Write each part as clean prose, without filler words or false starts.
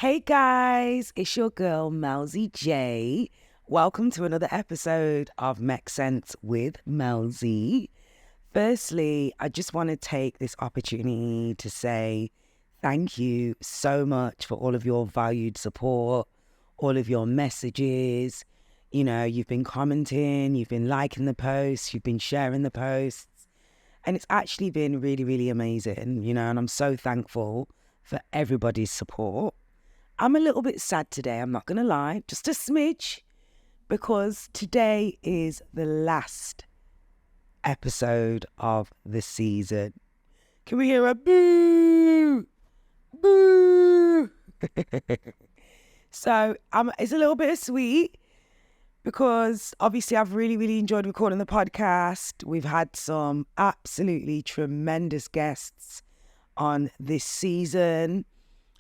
Hey guys, it's your girl Melzy J. Welcome to another episode of Mek Sense with Melzy. Firstly, I just want to take this opportunity to say thank you so much for all of your valued support, all of your messages. You know, you've been commenting, you've been liking the posts, you've been sharing the posts, and it's actually been really, really amazing, and I'm so thankful for everybody's support. I'm a little bit sad today, I'm not going to lie, just a smidge, because today is the last episode of the season. Can we hear a boo? Boo! So it's a little bit sweet because obviously I've really, really enjoyed recording the podcast. We've had some absolutely tremendous guests on this season.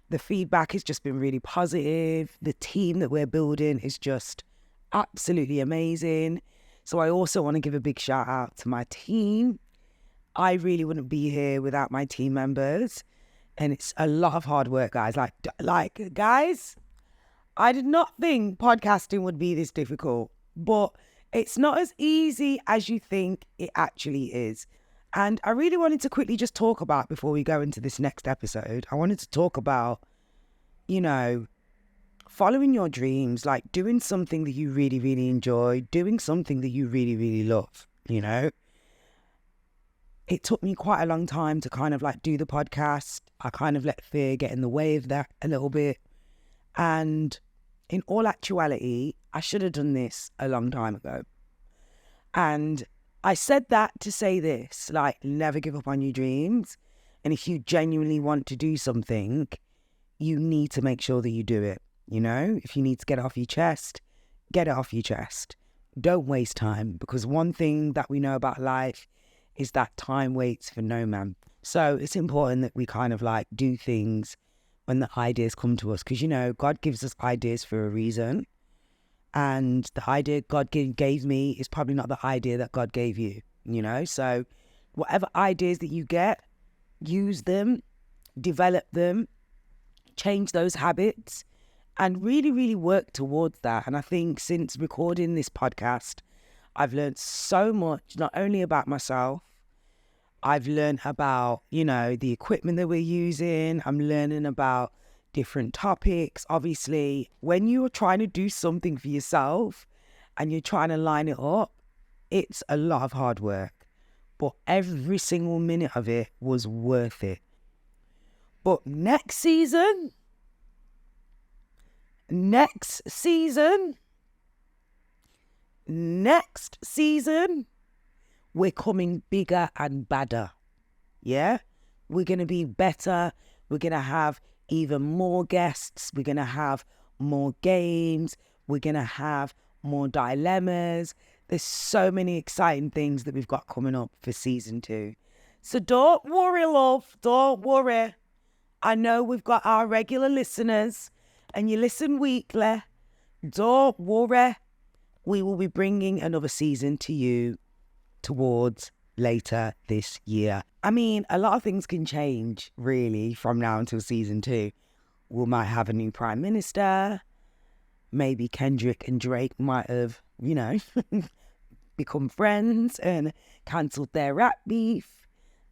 The feedback has just been really positive. The team that we're building is just absolutely amazing. So I also want to give a big shout out to my team. I really wouldn't be here without my team members. And it's a lot of hard work, guys. Like guys, I did not think podcasting would be this difficult, but it's not as easy as you think it actually is. And I really wanted to quickly just talk about, before we go into this next episode, I wanted to talk about, following your dreams, like doing something that you really, really enjoy, doing something that you really, really love, It took me quite a long time to kind of like do the podcast. I kind of let fear get in the way of that a little bit. And in all actuality, I should have done this a long time ago. And I said that to say this, like, never give up on your dreams. And if you genuinely want to do something, you need to make sure that you do it. If you need to get it off your chest, get it off your chest. Don't waste time, because one thing that we know about life is that time waits for no man. So it's important that we kind of like do things when the ideas come to us, because, God gives us ideas for a reason. And the idea God gave me is probably not the idea that God gave you, So whatever ideas that you get, use them, develop them, change those habits, and really, really work towards that. And I think since recording this podcast, I've learned so much, not only about myself, I've learned about, the equipment that we're using. I'm learning about different topics. Obviously, when you're trying to do something for yourself and you're trying to line it up, it's a lot of hard work, but every single minute of it was worth it. But next season, we're coming bigger and badder. Yeah? We're going to be better. We're going to have even more guests. We're going to have more games. We're going to have more dilemmas. There's so many exciting things that we've got coming up for season 2. So don't worry, love. Don't worry. I know we've got our regular listeners and you listen weekly. Don't worry. We will be bringing another season to you towards later this year. I mean, a lot of things can change, really, from now until season 2. We might have a new prime minister. Maybe Kendrick and Drake might have, become friends and cancelled their rap beef.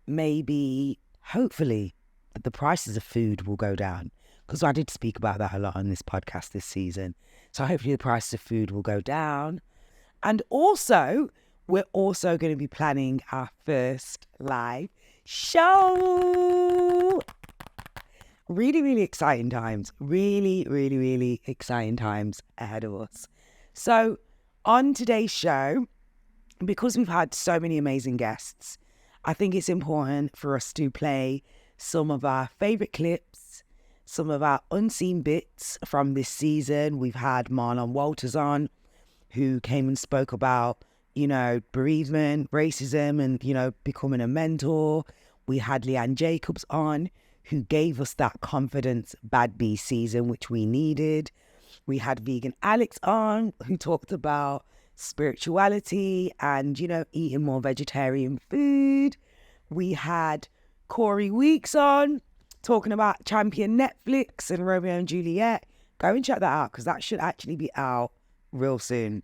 Maybe, hopefully, the prices of food will go down, because I did speak about that a lot on this podcast this season. So hopefully the prices of food will go down. And also, we're also going to be planning our first live show. Really, really exciting times. Really, really, really exciting times ahead of us. So on today's show, because we've had so many amazing guests, I think it's important for us to play some of our favourite clips, some of our unseen bits from this season. We've had Marlon Walters on, who came and spoke about bereavement, racism, and, becoming a mentor. We had Leanne Jacobs on, who gave us that confidence bad bee season, which we needed. We had Vegan Alex on, who talked about spirituality and, eating more vegetarian food. We had Corey Weeks on, talking about Champion Netflix and Romeo and Juliet. Go and check that out because that should actually be out real soon.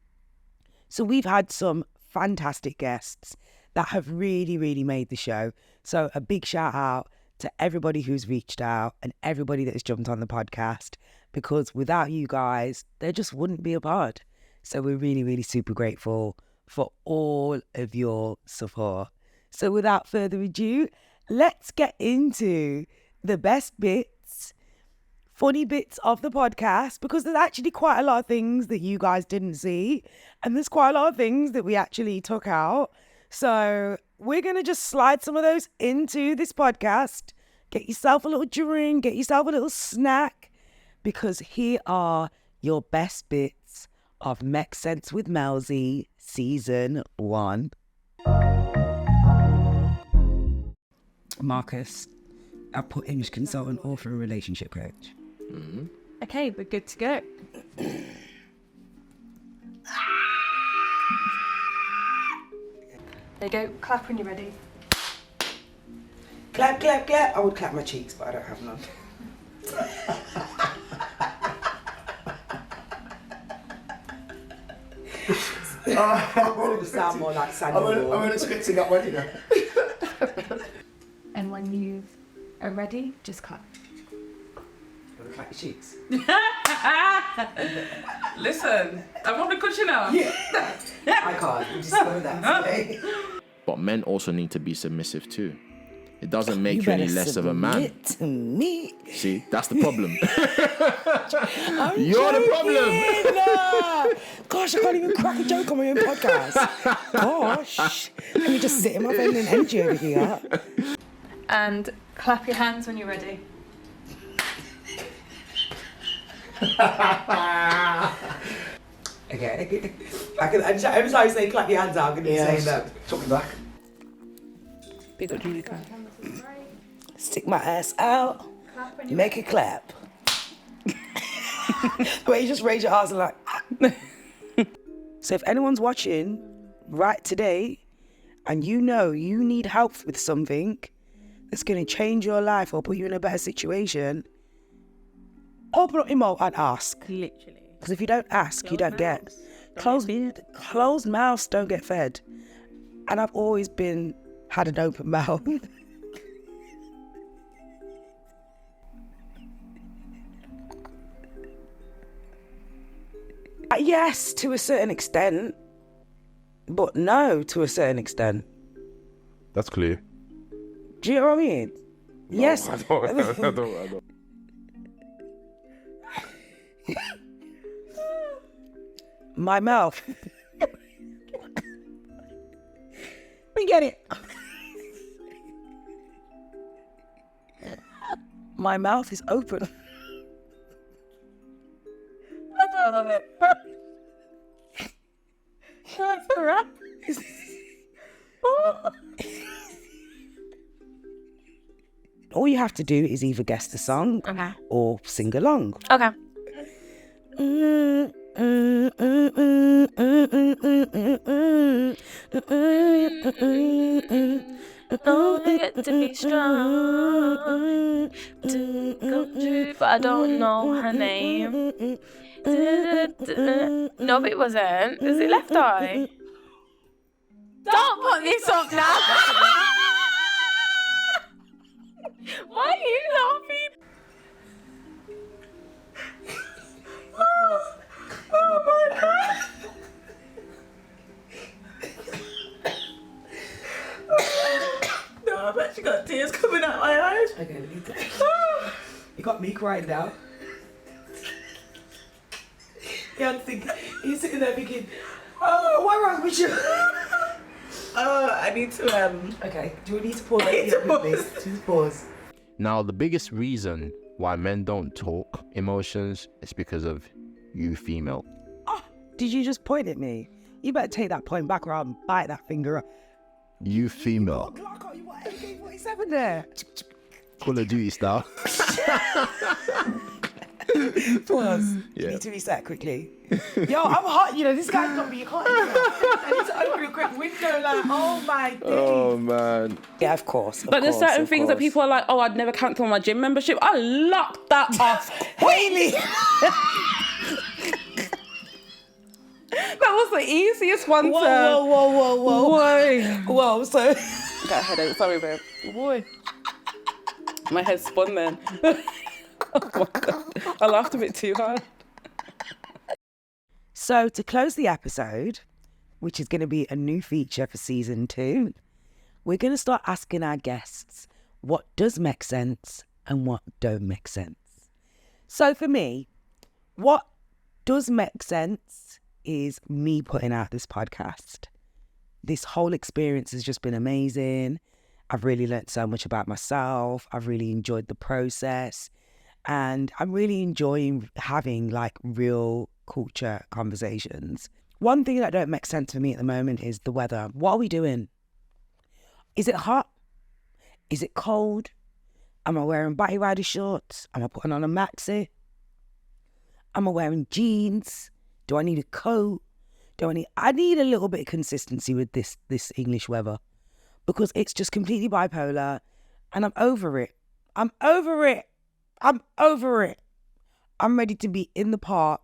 So we've had some fantastic guests that have really, really made the show. So a big shout out to everybody who's reached out and everybody that has jumped on the podcast, because without you guys, there just wouldn't be a pod. So we're really, really super grateful for all of your support. So without further ado, let's get into the best bits, funny bits of the podcast, because there's actually quite a lot of things that you guys didn't see, and there's quite a lot of things that we actually took out. So we're going to just slide some of those into this podcast. Get yourself a little drink, get yourself a little snack, because here are your best bits of Mek Sense with Melzy, Season 1. Marcus, I put English consultant, author, and relationship coach. Mm-hmm. Okay, we're good to go. There you go. Clap when you're ready. Clap, clap, clap. I would clap my cheeks, but I don't have none. It sound more like Samuel. I'm expecting that wedding. And when you are ready, just clap. You want to clap your cheeks? Listen, I'm on the cushion now. Yeah. I can't. You just know that today. But men also need to be submissive too. It doesn't make you any less of a man. To me. See, that's the problem. I'm You're the problem. Gosh, I can't even crack a joke on my own podcast. Gosh. Let me just sit in my feminine energy over here. And clap your hands when you're ready. Okay. Every time you say clap your hands out, I'm going to say that. Talk me back. Big up Julie. Stick my ass out. Make it clap. Wait, you just raise your arms and like. So if anyone's watching right today and you know you need help with something that's going to change your life or put you in a better situation, open up your mouth and ask. Literally. Because if you don't ask, you don't get. Closed mouths don't get fed. And I've always had an open mouth. Yes, to a certain extent, but no, to a certain extent. That's clear. Do you know what I mean? No, Yes. I don't. My mouth. We get it. My mouth is open. I love it. That's a wrap. All you have to do is either guess the song or sing along. Okay. Don't forget to be strong. But I don't know her name. No, but it wasn't. Is it Left Eye? Don't put this up now. Why are you laughing? Oh my God. No, I've actually got tears coming out my eyes. Okay, you got me crying now. Yeah, he's sitting there thinking, oh, what's wrong with you? I need to Okay, do we need to pause? Just pause. Now, the biggest reason why men don't talk emotions is because of you female. Oh, did you just point at me? You better take that point back or I'll bite that finger up. You female. Glock, you got AK-47 there. Call of Duty style. Pause. You Yeah. need to reset quickly. Yo, I'm hot. You know, this guy's got me hot. I need to open a quick window. Like, oh my days. Oh man. Yeah, of course. But there's certain things that people are like, oh, I'd never cancel my gym membership. I locked that off. Haley. That was the easiest one Whoa. Boy. Whoa, so... Got a headache. Sorry, babe. Boy. My head spun then. Oh my God. I laughed a bit too hard. So to close the episode, which is going to be a new feature for season 2, we're going to start asking our guests what does make sense and what don't make sense. So for me, what does make sense is me putting out this podcast. This whole experience has just been amazing. I've really learned so much about myself. I've really enjoyed the process. And I'm really enjoying having like real culture conversations. One thing that don't make sense for me at the moment is the weather. What are we doing? Is it hot? Is it cold? Am I wearing batty rider shorts? Am I putting on a maxi? Am I wearing jeans? Do I need a coat? I need a little bit of consistency with this English weather because it's just completely bipolar and I'm over it. I'm ready to be in the park,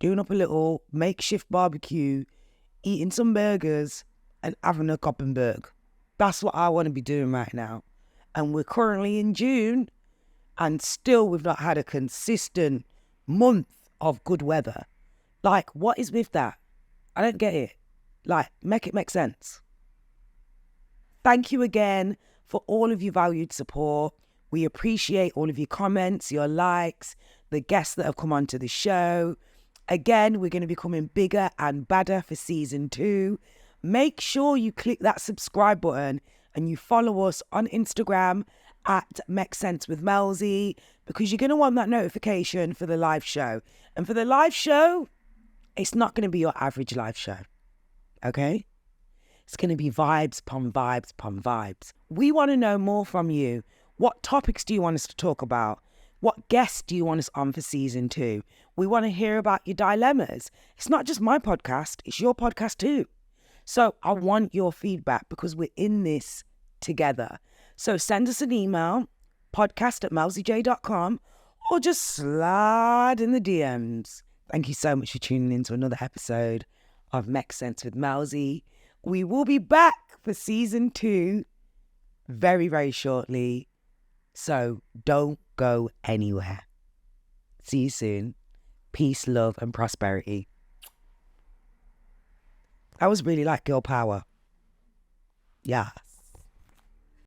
doing up a little makeshift barbecue, eating some burgers and having a Koppenberg. That's what I want to be doing right now. And we're currently in June and still we've not had a consistent month of good weather. Like, what is with that? I don't get it. Like, make it make sense. Thank you again for all of your valued support. We appreciate all of your comments, your likes, the guests that have come onto the show. Again, we're going to be coming bigger and badder for season 2. Make sure you click that subscribe button and you follow us on Instagram at Mek Sense with Melzy because you're going to want that notification for the live show. And for the live show, it's not going to be your average live show, okay? It's going to be vibes upon vibes upon vibes. We want to know more from you. What topics do you want us to talk about? What guests do you want us on for season 2? We want to hear about your dilemmas. It's not just my podcast, it's your podcast too. So I want your feedback because we're in this together. So send us an email, podcast@melzyj.com, or just slide in the DMs. Thank you so much for tuning in to another episode of Mek Sense with Melzy. We will be back for season 2 very, very shortly. So don't go anywhere. See you soon. Peace, love, and prosperity. That was really like girl power. Yeah.